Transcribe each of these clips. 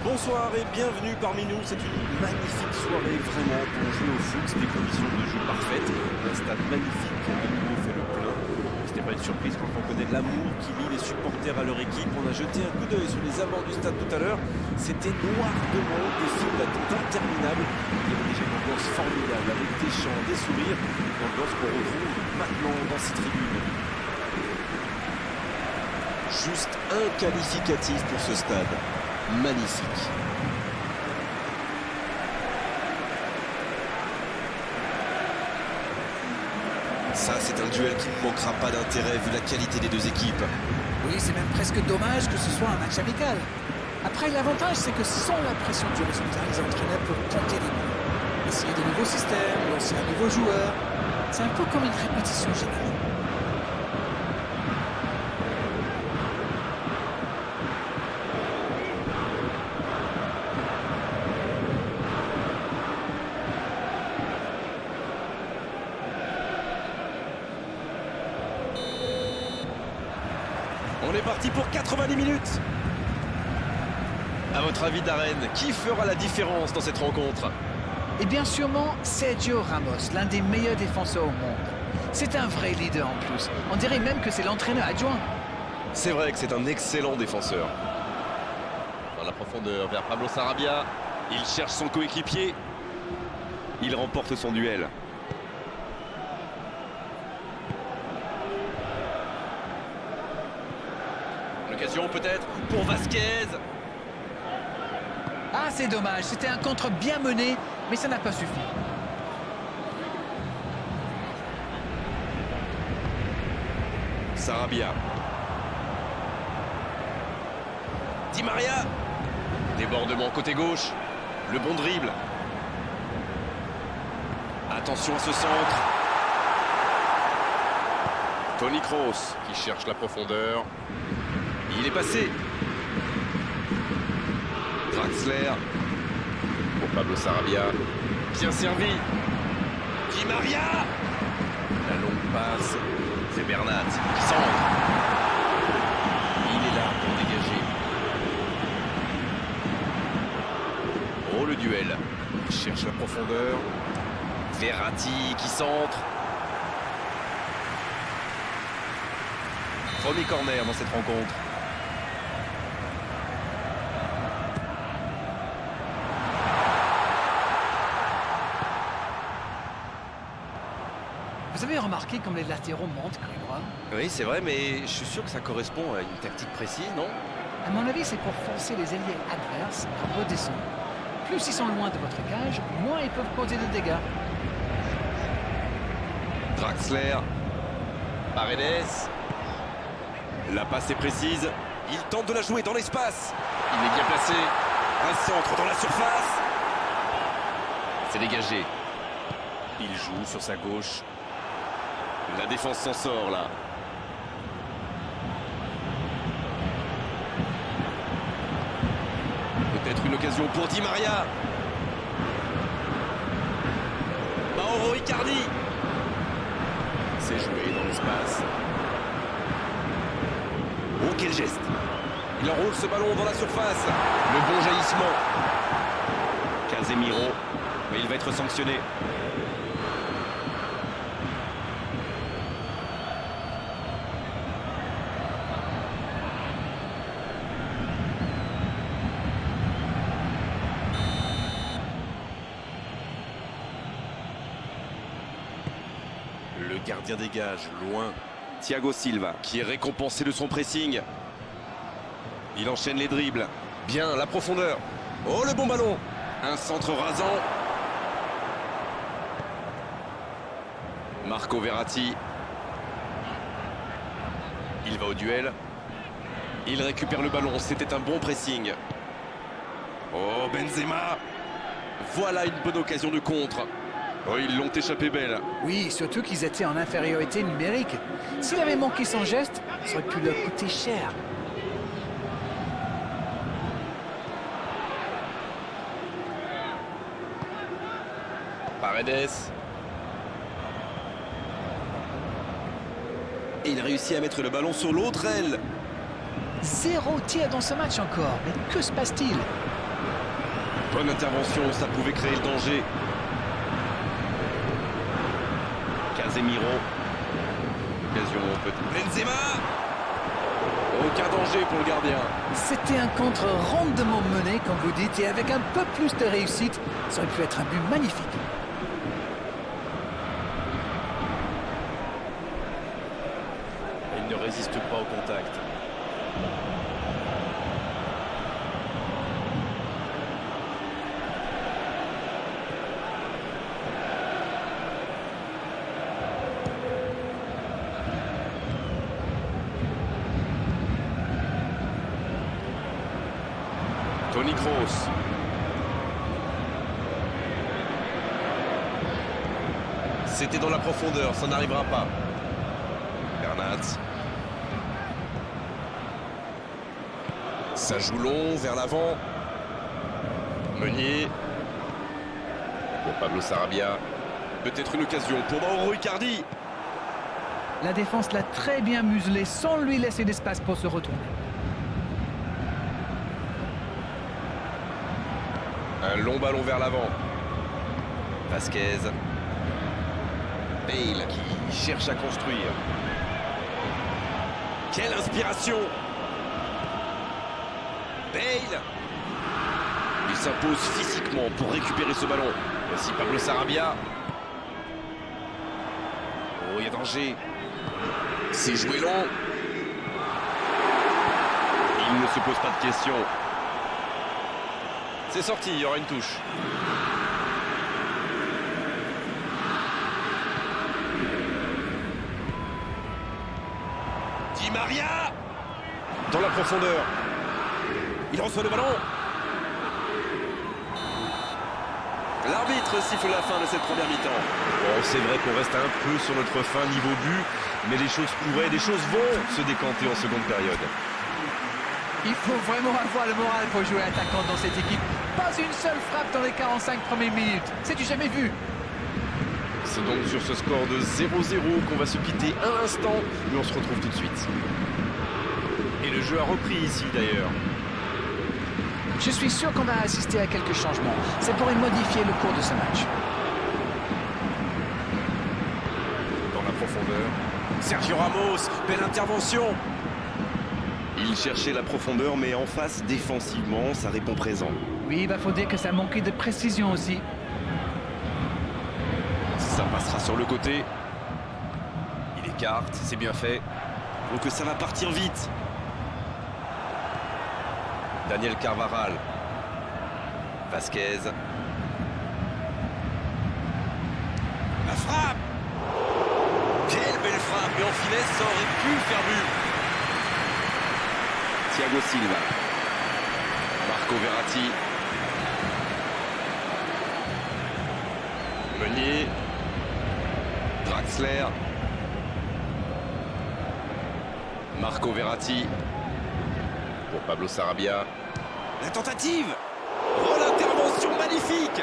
Bonsoir et bienvenue parmi nous. C'est une magnifique soirée vraiment pour jouer au foot. Des conditions de jeu parfaites. Un stade magnifique qui à nouveau fait le plein. Ce n'est pas une surprise quand on connaît l'amour qui lie les supporters à leur équipe. On a jeté un coup d'œil sur les abords du stade tout à l'heure. C'était noir de monde, des files d'attente interminables. Il y avait déjà une ambiance formidable avec des chants, des sourires. Une ambiance qu'on retrouve maintenant dans ces tribunes. Juste un qualificatif pour ce stade. Magnifique. Ça, c'est un duel qui ne manquera pas d'intérêt vu la qualité des deux équipes. Oui, c'est même presque dommage que ce soit un match amical. Après, l'avantage, c'est que sans la pression du résultat, les entraîneurs peuvent tenter des coups. Essayer de nouveaux systèmes, lancer un nouveau joueur. C'est un peu comme une répétition générale. On est parti pour 90 minutes. À votre avis, Darren, qui fera la différence dans cette rencontre? Et bien sûrement, Sergio Ramos, l'un des meilleurs défenseurs au monde. C'est un vrai leader en plus. On dirait même que c'est l'entraîneur adjoint. C'est vrai que c'est un excellent défenseur. Dans la profondeur vers Pablo Sarabia. Il cherche son coéquipier. Il remporte son duel. L'occasion peut-être pour Vasquez. Ah, c'est dommage. C'était un contre bien mené, mais ça n'a pas suffi. Sarabia. Di Maria. Débordement côté gauche. Le bon dribble. Attention à ce centre. Toni Kroos qui cherche la profondeur. Il est passé. Draxler. Pour Pablo Sarabia. Bien servi. Di Maria. La longue passe. C'est Bernat qui centre. Il est là pour dégager. Oh, le duel. Il cherche la profondeur. Verratti qui centre. Premier corner dans cette rencontre. Vous avez remarqué comme les latéraux montent, Grégoire? Oui, c'est vrai, mais je suis sûr que ça correspond à une tactique précise, non? À mon avis, c'est pour forcer les ailiers adverses à redescendre. Plus ils sont loin de votre cage, moins ils peuvent causer de dégâts. Draxler. Paredes. La passe est précise. Il tente de la jouer dans l'espace. Il est bien placé. Un centre dans la surface. C'est dégagé. Il joue sur sa gauche. La défense s'en sort là. Peut-être une occasion pour Di Maria. Mauro Icardi. C'est joué dans l'espace. Oh, quel geste! Il enroule ce ballon dans la surface. Le bon jaillissement. Casemiro. Mais il va être sanctionné. Le gardien dégage, loin. Thiago Silva, qui est récompensé de son pressing. Il enchaîne les dribbles. Bien, la profondeur. Oh, le bon ballon. Un centre rasant. Marco Verratti. Il va au duel. Il récupère le ballon. C'était un bon pressing. Oh, Benzema. Voilà une bonne occasion de contre. Oh, ils l'ont échappé belle. Oui, surtout qu'ils étaient en infériorité numérique. S'il avait manqué son geste, ça aurait pu leur coûter cher. Paredes. Et il réussit à mettre le ballon sur l'autre aile. 0 tir dans ce match encore. Mais que se passe-t-il? Bonne intervention, ça pouvait créer le danger. Casemiro. Occasion peut-être. Benzema. Aucun danger pour le gardien. C'était un contre rondement mené, comme vous dites, et avec un peu plus de réussite, ça aurait pu être un but magnifique. Il ne résiste pas au contact. Toni Kroos. C'était dans la profondeur, ça n'arrivera pas. Bernat. Ça joue long, vers l'avant. Meunier. Pour Pablo Sarabia. Peut-être une occasion pour Mauro Icardi. La défense l'a très bien muselé sans lui laisser d'espace pour se retourner. Un long ballon vers l'avant. Vasquez. Bale qui cherche à construire. Quelle inspiration! Bale! Il s'impose physiquement pour récupérer ce ballon. Voici Pablo Sarabia. Oh, il y a danger. C'est joué long. Il ne se pose pas de questions. C'est sorti, il y aura une touche. Di Maria! Dans la profondeur. Il reçoit le ballon. L'arbitre siffle la fin de cette première mi-temps. Bon, c'est vrai qu'on reste un peu sur notre fin niveau but, mais les choses pourraient, des choses vont se décanter en seconde période. Il faut vraiment avoir le moral pour jouer attaquant dans cette équipe. Pas une seule frappe dans les 45 premières minutes. C'est du jamais vu. C'est donc sur ce score de 0-0 qu'on va se quitter un instant, mais on se retrouve tout de suite. Et le jeu a repris ici d'ailleurs. Je suis sûr qu'on va assister à quelques changements. Ça pourrait modifier le cours de ce match. Dans la profondeur. Sergio Ramos, belle intervention. Il cherchait la profondeur, mais en face, défensivement, ça répond présent. Oui, il faut dire que ça manquait de précision aussi. Ça passera sur le côté. Il écarte, c'est bien fait. Donc ça va partir vite. Daniel Carvajal. Vasquez. La frappe! Quelle belle frappe! Et en finesse, ça aurait pu faire but. Thiago Silva. Marco Verratti. Meunier. Draxler. Marco Verratti. Pour Pablo Sarabia. La tentative! Oh, l'intervention magnifique!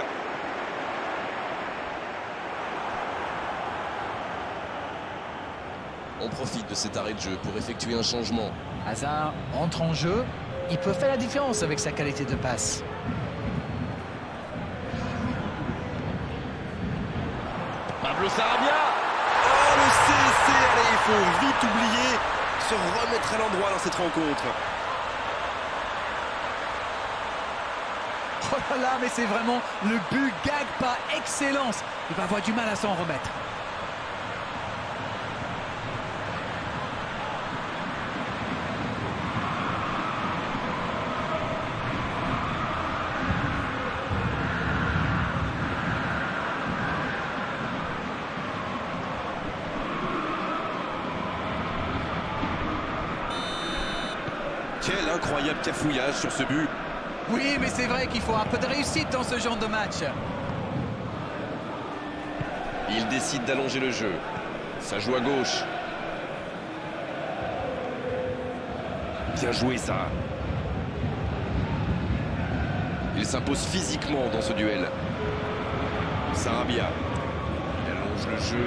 On profite de cet arrêt de jeu pour effectuer un changement. Hazard entre en jeu. Il peut faire la différence avec sa qualité de passe. Pablo Sarabia! Oh, le CSC! Allez, il faut vite oublier, se remettre à l'endroit dans cette rencontre. Oh là là, mais c'est vraiment le but gag par excellence. Il va avoir du mal à s'en remettre. Quel incroyable cafouillage sur ce but. Oui, mais c'est vrai qu'il faut un peu de réussite dans ce genre de match. Il décide d'allonger le jeu. Ça joue à gauche. Bien joué, ça. Il s'impose physiquement dans ce duel. Sarabia. Il allonge le jeu.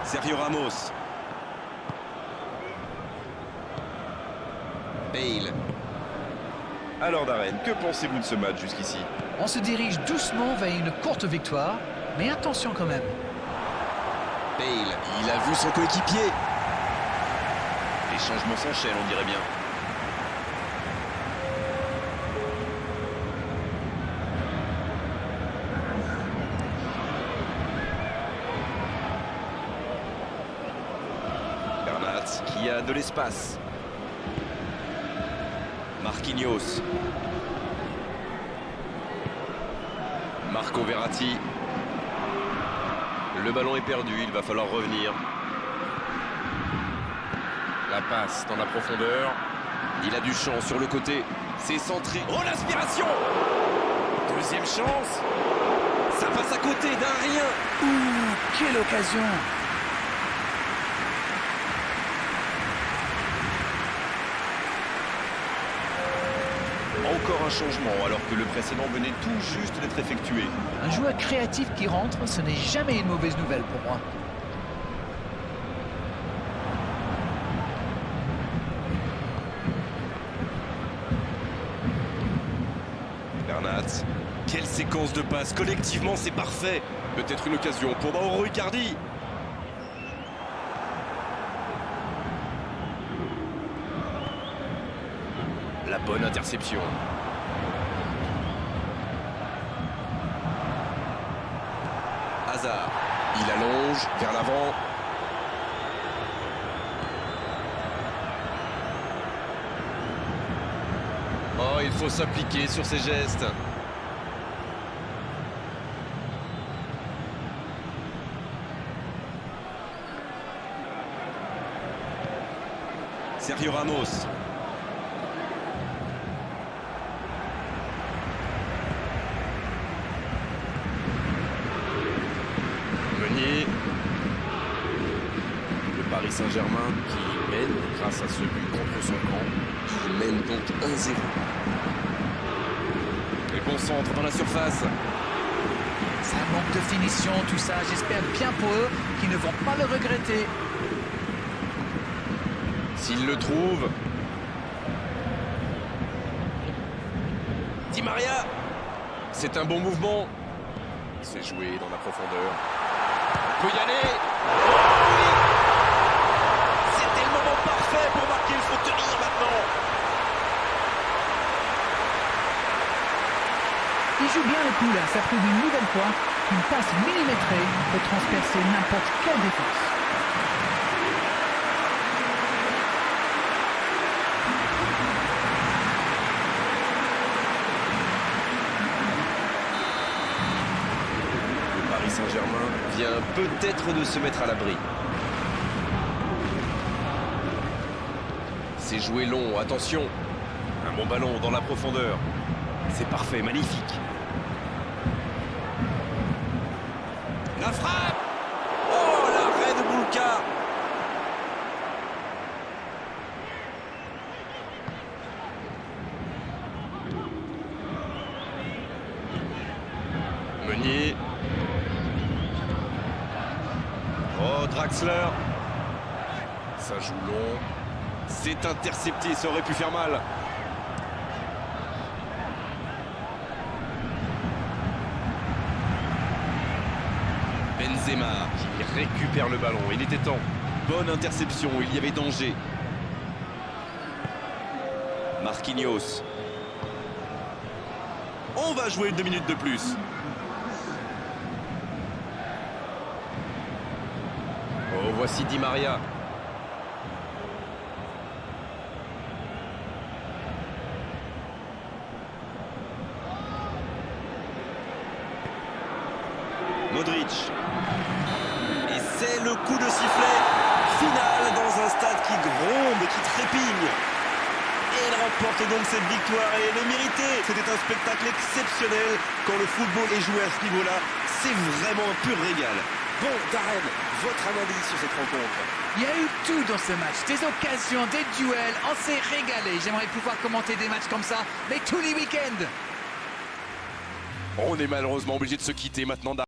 Sergio Ramos. Bale. Alors Darren, que pensez-vous de ce match jusqu'ici? On se dirige doucement vers une courte victoire, mais attention quand même. Bale, il a vu son coéquipier. Les changements s'enchaînent, on dirait bien. Bernat qui a de l'espace. Marquinhos. Marco Verratti. Le ballon est perdu, il va falloir revenir. La passe dans la profondeur. Il a du champ sur le côté. C'est centré. Oh, l'aspiration! Deuxième chance. Ça passe à côté d'un rien. Ouh, quelle occasion! Encore un changement alors que le précédent venait tout juste d'être effectué. Un joueur créatif qui rentre, ce n'est jamais une mauvaise nouvelle pour moi. Bernat. Quelle séquence de passes. Collectivement, c'est parfait. Peut-être une occasion pour Mauro Icardi. La bonne interception. Hazard. Il allonge vers l'avant. Oh, il faut s'appliquer sur ses gestes. Sergio Ramos. Meunier. Le Paris Saint-Germain qui mène grâce à ce but contre son camp. Il mène donc 1-0. Et bon centre dans la surface. Ça manque de finition, tout ça. J'espère bien pour eux qu'ils ne vont pas le regretter. S'il le trouve. Di Maria. C'est un bon mouvement. C'est joué dans la profondeur. On peut y aller. Oh oui. C'était le moment parfait pour marquer. Il faut tenir maintenant. Il joue bien le coup là. Ça prouve une nouvelle fois qu'une passe millimétrée peut transpercer n'importe quelle défense. Saint-Germain vient peut-être de se mettre à l'abri. C'est joué long, attention. Un bon ballon dans la profondeur. C'est parfait, magnifique. La frappe! Oh, l'arrêt de Boulka! Meunier. Oh, Draxler. Ça joue long. C'est intercepté, ça aurait pu faire mal. Benzema qui récupère le ballon. Il était temps. Bonne interception, il y avait danger. Marquinhos. On va jouer 2 minutes de plus. Oh, voici Di Maria. Modric. Et c'est le coup de sifflet final dans un stade qui gronde, qui trépigne. Et il remporte donc cette victoire et elle est méritée. C'était un spectacle exceptionnel. Quand le football est joué à ce niveau-là, c'est vraiment un pur régal. Bon, Darren, votre analyse sur cette rencontre? Il y a eu tout dans ce match, des occasions, des duels, on s'est régalé. J'aimerais pouvoir commenter des matchs comme ça, mais tous les week-ends. On est malheureusement obligé de se quitter maintenant.